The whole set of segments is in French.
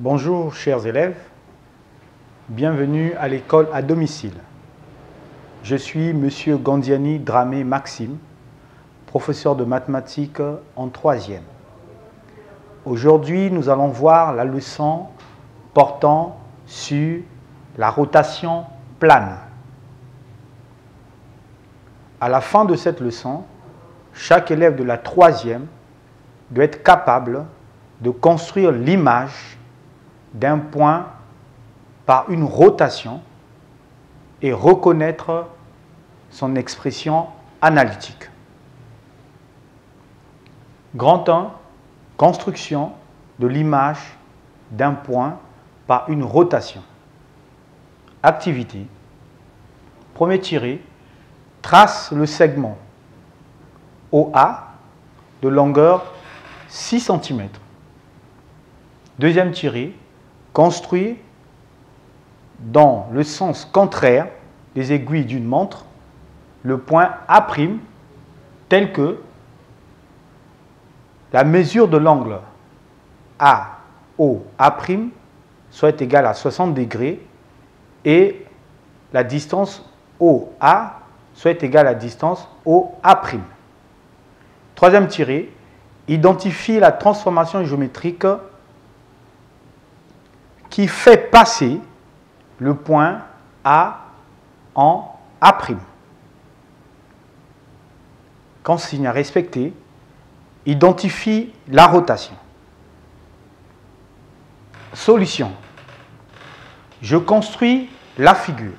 Bonjour chers élèves, bienvenue à l'école à domicile. Je suis Monsieur Gandiani Dramé Maxime, professeur de mathématiques en 3e. Aujourd'hui, nous allons voir la leçon portant sur la rotation plane. À la fin de cette leçon, chaque élève de la 3e doit être capable de construire l'image d'un point par une rotation et reconnaître son expression analytique. Grand 1, construction de l'image d'un point par une rotation. Activité. Premier tiré, trace le segment OA de longueur 6 cm. Deuxième tiré, construire dans le sens contraire des aiguilles d'une montre le point A' tel que la mesure de l'angle AOA' soit égale à 60 degrés et la distance OA soit égale à la distance OA'. Troisième tiré, identifie la transformation géométrique qui fait passer le point A en A'. Consigne à respecter, identifie la rotation. Solution. Je construis la figure.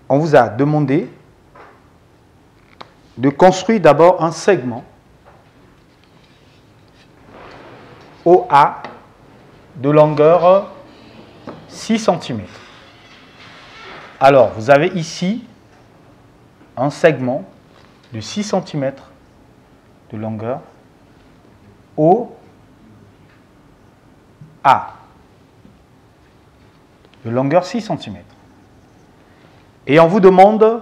On vous a demandé de construire d'abord un segment OA de longueur 6 cm. Alors, vous avez ici un segment de 6 cm de longueur OA de longueur 6 cm. Et on vous demande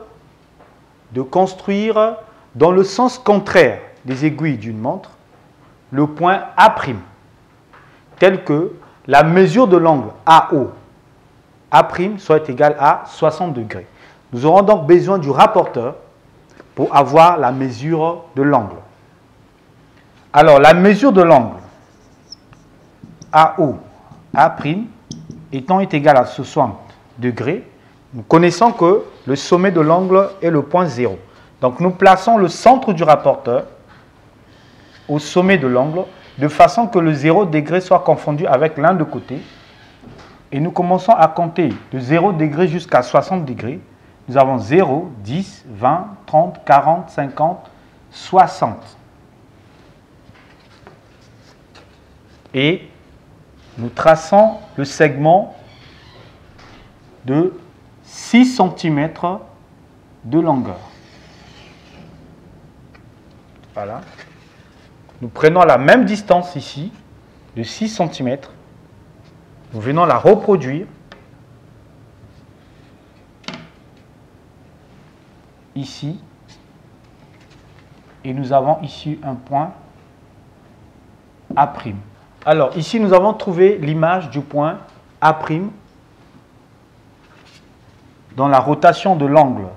de construire dans le sens contraire des aiguilles d'une montre le point A', tel que la mesure de l'angle AO A' soit égale à 60 degrés. Nous aurons donc besoin du rapporteur pour avoir la mesure de l'angle. Alors, la mesure de l'angle AO A' étant égale à 60 degrés, nous connaissons que le sommet de l'angle est le point 0. Donc, nous plaçons le centre du rapporteur au sommet de l'angle de façon que le 0 degré soit confondu avec l'un de côté. Et nous commençons à compter de 0 degré jusqu'à 60 degrés. Nous avons 0, 10, 20, 30, 40, 50, 60. Et nous traçons le segment de 6 cm de longueur. Voilà. Nous prenons la même distance ici, de 6 cm. Nous venons la reproduire ici. Et nous avons ici un point A'. Alors, ici, nous avons trouvé l'image du point A' dans la rotation de l'angle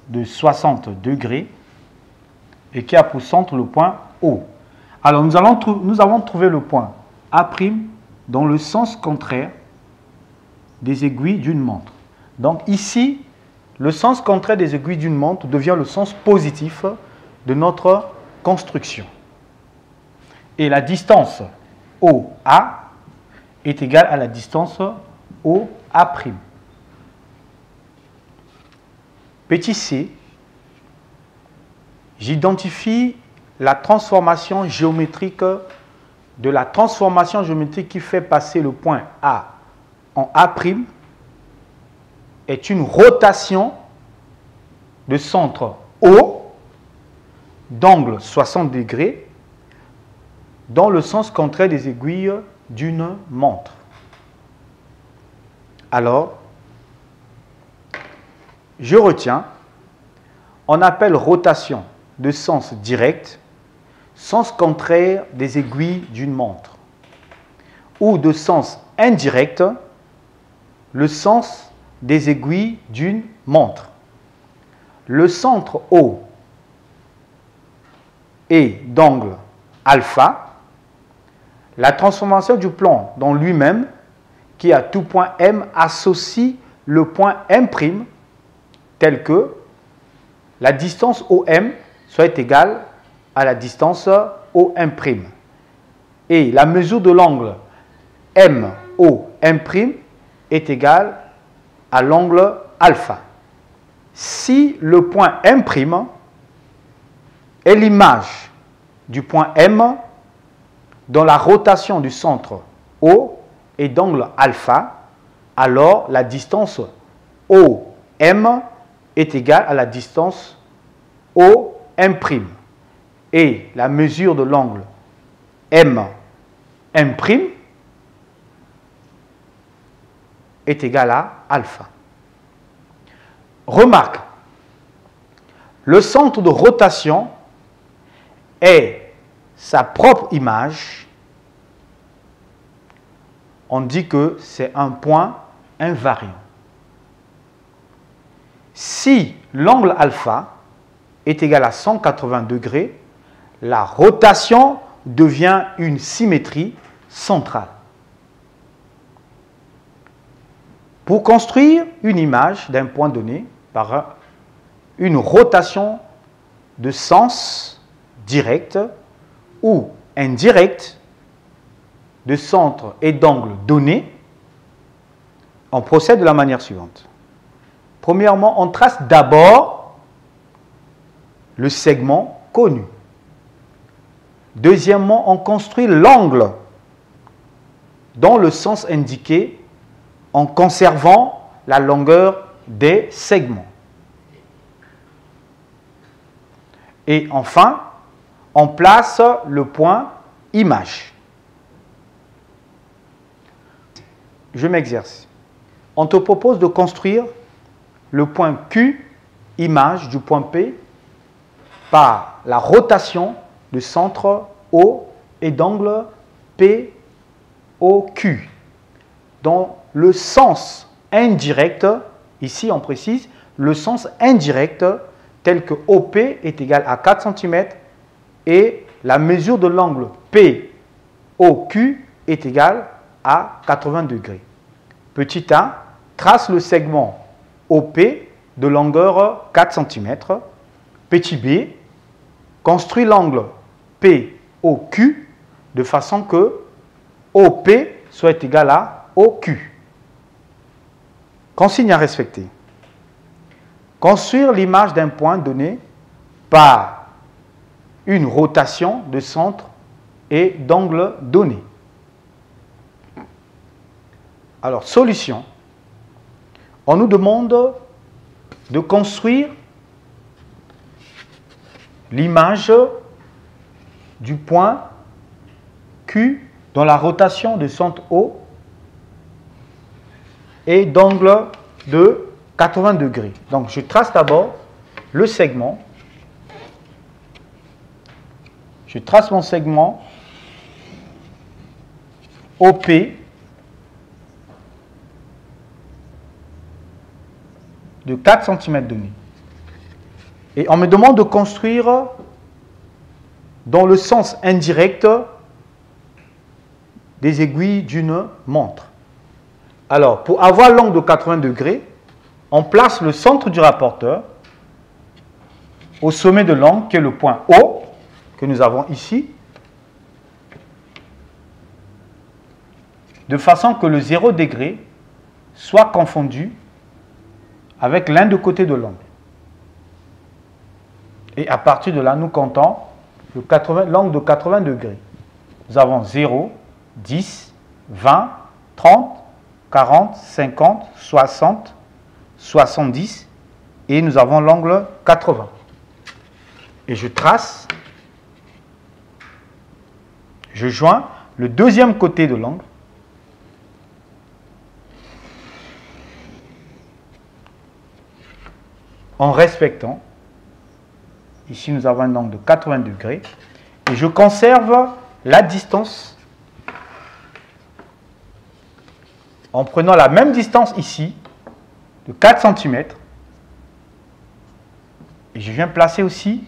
de 60 degrés et qui a pour centre le point O. Alors, nous avons trouvé le point A' dans le sens contraire des aiguilles d'une montre. Donc ici, le sens contraire des aiguilles d'une montre devient le sens positif de notre construction. Et la distance OA est égale à la distance OA'. Petit c, j'identifie la transformation géométrique de la transformation géométrique qui fait passer le point A en A' est une rotation de centre O d'angle 60 degrés dans le sens contraire des aiguilles d'une montre. Alors, je retiens, on appelle rotation de sens direct sens contraire des aiguilles d'une montre, ou de sens indirect, le sens des aiguilles d'une montre. Le centre O est d'angle alpha. La transformation du plan dans lui-même, qui à tout point M associe le point M', tel que la distance OM soit égale à la distance OM'. Et la mesure de l'angle MOM' est égale à l'angle alpha. Si le point M' est l'image du point M dont la rotation du centre O est d'angle alpha, alors la distance OM est égale à la distance OM'. Et la mesure de l'angle MM' est égale à alpha. Remarque, le centre de rotation est sa propre image. On dit que c'est un point invariant. Si l'angle alpha est égal à 180 degrés, la rotation devient une symétrie centrale. Pour construire une image d'un point donné par une rotation de sens direct ou indirect de centre et d'angle donné, on procède de la manière suivante. Premièrement, on trace d'abord le segment connu. Deuxièmement, on construit l'angle dans le sens indiqué en conservant la longueur des segments. Et enfin, on place le point image. Je m'exerce. On te propose de construire le point Q, image du point P, par la rotation du centre O et d'angle POQ. Dans le sens indirect, ici on précise, le sens indirect tel que OP est égal à 4 cm et la mesure de l'angle POQ est égale à 80 degrés. Petit a, trace le segment OP de longueur 4 cm. Petit b, construit l'angle POQ de façon que OP soit égal à OQ. Consigne à respecter. Construire l'image d'un point donné par une rotation de centre et d'angle donné. Alors, solution. On nous demande de construire l'image du point Q dans la rotation de centre O et d'angle de 80 degrés. Donc, je trace d'abord le segment. Je trace mon segment OP de 4 cm donné. Et on me demande de construire dans le sens indirect des aiguilles d'une montre. Alors, pour avoir l'angle de 80 degrés, on place le centre du rapporteur au sommet de l'angle, qui est le point O, que nous avons ici, de façon que le 0 degré soit confondu avec l'un des côtés de l'angle. Et à partir de là, nous comptons l'angle de 80 degrés. Nous avons 0, 10, 20, 30, 40, 50, 60, 70 et nous avons l'angle 80. Et je trace, je joins le deuxième côté de l'angle. En respectant, ici nous avons un angle de 80 degrés, Et je conserve la distance en prenant la même distance ici, de 4 cm. Et je viens placer aussi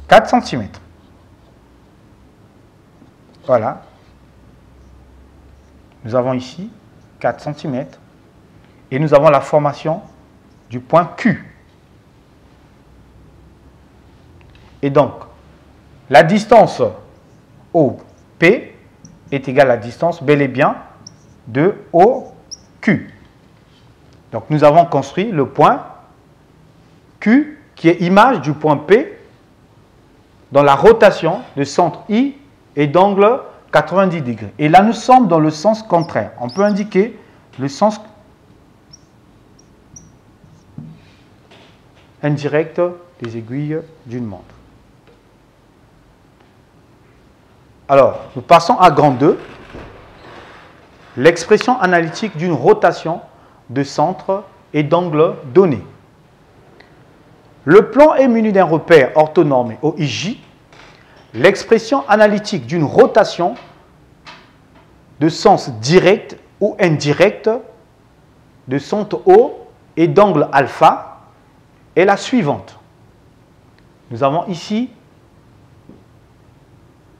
4 cm. Voilà. Nous avons ici 4 cm. Et nous avons la formation du point Q. Et donc, la distance OP est égale à la distance bel et bien de OQ. Donc, nous avons construit le point Q qui est image du point P dans la rotation de centre I et d'angle 90 degrés. Et là, nous sommes dans le sens contraire. On peut indiquer le sens indirect des aiguilles d'une montre. Alors, nous passons à grand 2. L'expression analytique d'une rotation de centre et d'angle donné. Le plan est muni d'un repère orthonormé OIJ. L'expression analytique d'une rotation de sens direct ou indirect de centre O et d'angle alpha est la suivante. Nous avons ici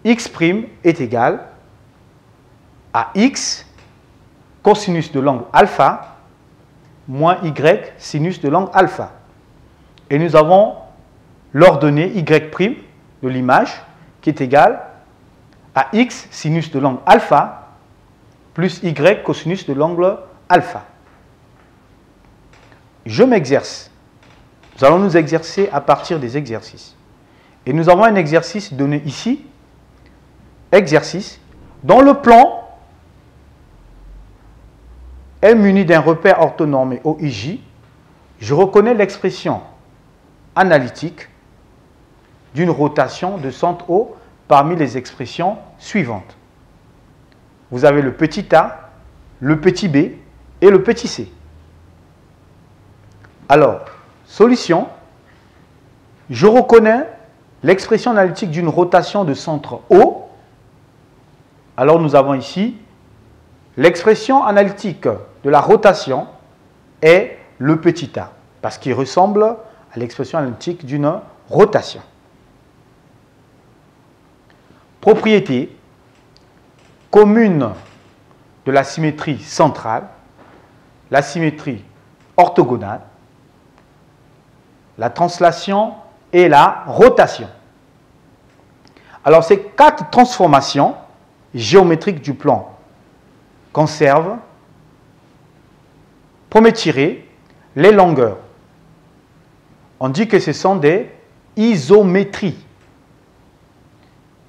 x' est égal à x cosinus de l'angle alpha moins y sinus de l'angle alpha. Et nous avons l'ordonnée y' de l'image qui est égal à x sinus de l'angle alpha plus y cosinus de l'angle alpha. Je m'exerce. Nous allons nous exercer à partir des exercices. Et nous avons un exercice donné ici. Exercice dont le plan est muni d'un repère orthonormé OIJ. Je reconnais l'expression analytique d'une rotation de centre O parmi les expressions suivantes. Vous avez le petit a, le petit b et le petit c. Alors, solution, je reconnais l'expression analytique d'une rotation de centre O. Alors nous avons ici l'expression analytique de la rotation est le petit a, parce qu'il ressemble à l'expression analytique d'une rotation. Propriété commune de la symétrie centrale, la symétrie orthogonale, la translation et la rotation. Alors ces 4 transformations géométriques du plan conservent, premier tiré, les longueurs. On dit que ce sont des isométries.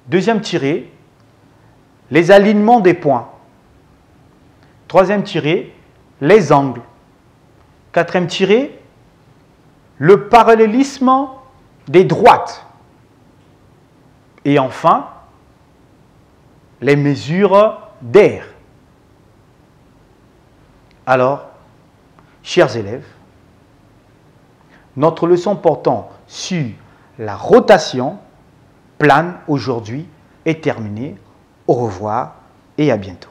Deuxième tiré, les alignements des points. Troisième tiré, les angles. Quatrième tiré, le parallélisme des droites. Et enfin, les mesures d'air. Alors, chers élèves, notre leçon portant sur la rotation plane aujourd'hui est terminée. Au revoir et à bientôt.